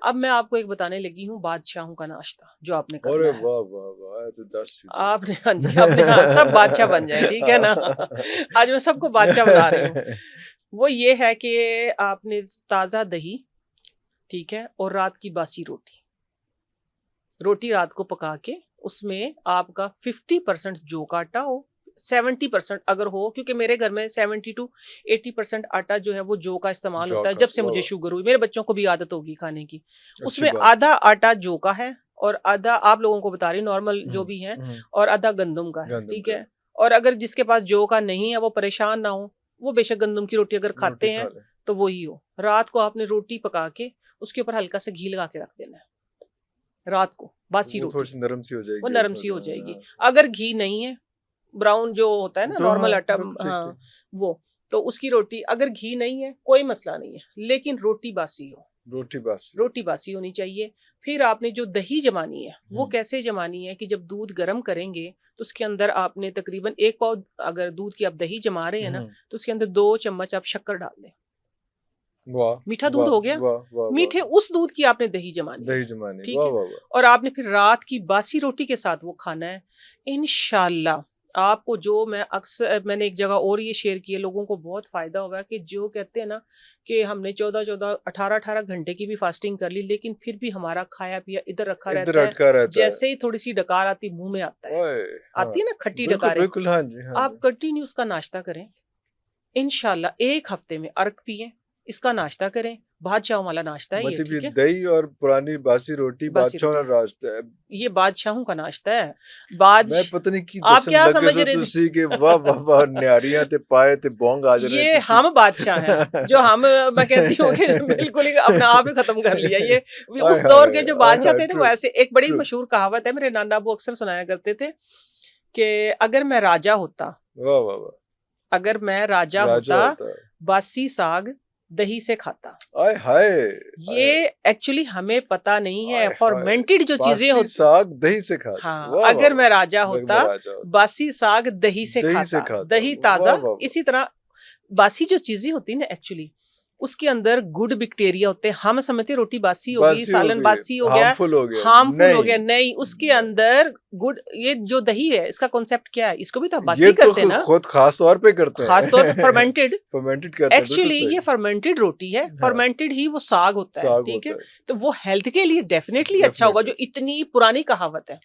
अब मैं आपको एक बताने लगी हूँ बादशाहों का नाश्ता जो आपने अरे करना है। वाह वाह वाह, तो 10 आपने, हाँ जी, आपने, हाँ, सब बादशाह बन जाए, ठीक है ना। आज मैं सबको बादशाह बना रही हूँ। वो ये है कि आपने ताज़ा दही, ठीक है, और रात की बासी रोटी, रोटी रात को पका के उसमें आपका 50% जौ का आटा हो, 70% अगर हो, क्योंकि मेरे घर में 70 to 80% आटा जो है वो जौ का इस्तेमाल जौ होता है। का, जब से वाह मुझे वाह, शुगर हुई, मेरे बच्चों को भी आदत होगी खाने की। अच्छी उसमें बात। आधा आटा जौ का है और आधा आप लोगों को बता रही नॉर्मल जो भी है, और आधा गंदम का है, गंदम ठीक का है। और अगर जिसके पास जौ का नहीं है वो परेशान ना हो, वो बेशक गंदम की रोटी अगर रोटी खाते खा हैं ले। तो वही हो। रात को आपने रोटी पका के उसके ऊपर हल्का सा घी लगा के रख देना है, रात को बासी वो थोड़ी रोटी, सी नरम सी हो वो जाएगी, नरम सी हो जाएगी। अगर घी नहीं है, ब्राउन जो होता है ना तो हाँ नॉर्मल आटा, बिल्कुल ठीक हाँ, ठीक। वो, तो उसकी रोटी, अगर घी नहीं है कोई मसला नहीं है, लेकिन रोटी बासी हो, रोटी बासी। रोटी बासी होनी चाहिए। फिर आपने जो दही जमानी है वो कैसे जमानी है कि जब दूध गर्म करेंगे तो उसके अंदर आपने तकरीबन 1 पाव, अगर दूध की आप दही जमा रहे हैं ना, तो उसके अंदर 2 चम्मच आप शक्कर डाल दें। वाह मीठा दूध वाह हो गया, वाह वाह मीठे वाह, उस दूध की आपने दही जमानी है, दही जमानी, ठीक वाह है। वाह वाह। और आपने फिर रात की बासी रोटी के साथ वो खाना है। इंशाल्लाह आपको, जो मैं अक्सर, मैंने एक जगह और ये शेयर किए, लोगों को बहुत फायदा होगा, कि जो कहते हैं ना कि हमने 14-14, 18-18 घंटे की भी फास्टिंग कर ली, लेकिन फिर भी हमारा खाया पिया इधर रखा इधर रहता है। अटका रहता है। जैसे ही थोड़ी सी डकार आती मुंह में आता है, ओए, हाँ आती है ना खट्टी बिल्कुल डकारें, बिल्कुल, हाँ जी हाँ आप जी। कंटिन्यू उसका नाश्ता करें। इंशाल्लाह 1 हफ्ते में अर्क पिए, इसका नाश्ता करें, बादशाहों वाला नाश्ता है ये, मतलब ये ठीक है। दही और पुरानी बासी रोटी बासी बादशाह रोटी, वाला रास्ता है। ये बादशाहों का नाश्ता है। बाद मैं पता नहीं की आप दसन क्या लगे समझ सो रहे थे? तुसी के वाह वाह वाह, न्यारियां ते पाए ते बोंग आ रहे ये तुसी। हम बादशाह हैं, जो हम, मैं कहती हूँ कि बिल्कुल ही अपना आप ही खत्म कर लिया ये। आय उस दौर के हाय जो आय बादशाह हाय, थे ना, वो ट्रू ऐसे, एक बड़ी ट्रू, मशहूर कहावत है, मेरे नाना अबू अक्सर सुनाया करते थे कि अगर मैं राजा होता, वाह वाह वाह, अगर मैं राजा राजा होता, होता है। बासी साग दही से खाता। आय हाय आय ये एक्चुअली हमें पता नहीं है, हाय हाय, फॉर्मेंटेड जो चीजें बासी होती, साग दही से खाते, हाँ, वाह वाह अगर मैं वाह। राजा अगर मैं होता, राजा होता, बासी साग दही से दही से खाता, खाता, दही वाह ताजा। वाह वाह। इसी तरह बासी जो चीजें होती है ना, एक्चुअली उसके अंदर गुड बैक्टीरिया होते हैं। हम समझते हैं रोटी बासी हो गई, बासी हो सालन गई, बासी हो गया, हार्मफुल हो गया, हार्मफुल हो नहीं गया, नहीं, उसके नहीं। अंदर गुड, ये जो दही है इसका कॉन्सेप्ट क्या है, इसको भी तो हम ये बासी तो करते हैं ना, खुद खास तौर पे करते खास तौर पे हैं। फर्मेंटेड। फर्मेंटेड करते हैं, बिल्कुल एक्चुअली ये सही। फर्मेंटेड रोटी है, हाँ, फर्मेंटेड ही वो साग होता है, साग ठीक होता है। है, तो वो हेल्थ के लिए डेफिनेटली अच्छा होगा, डेफिनेटली। जो इतनी पुरानी कहावत है।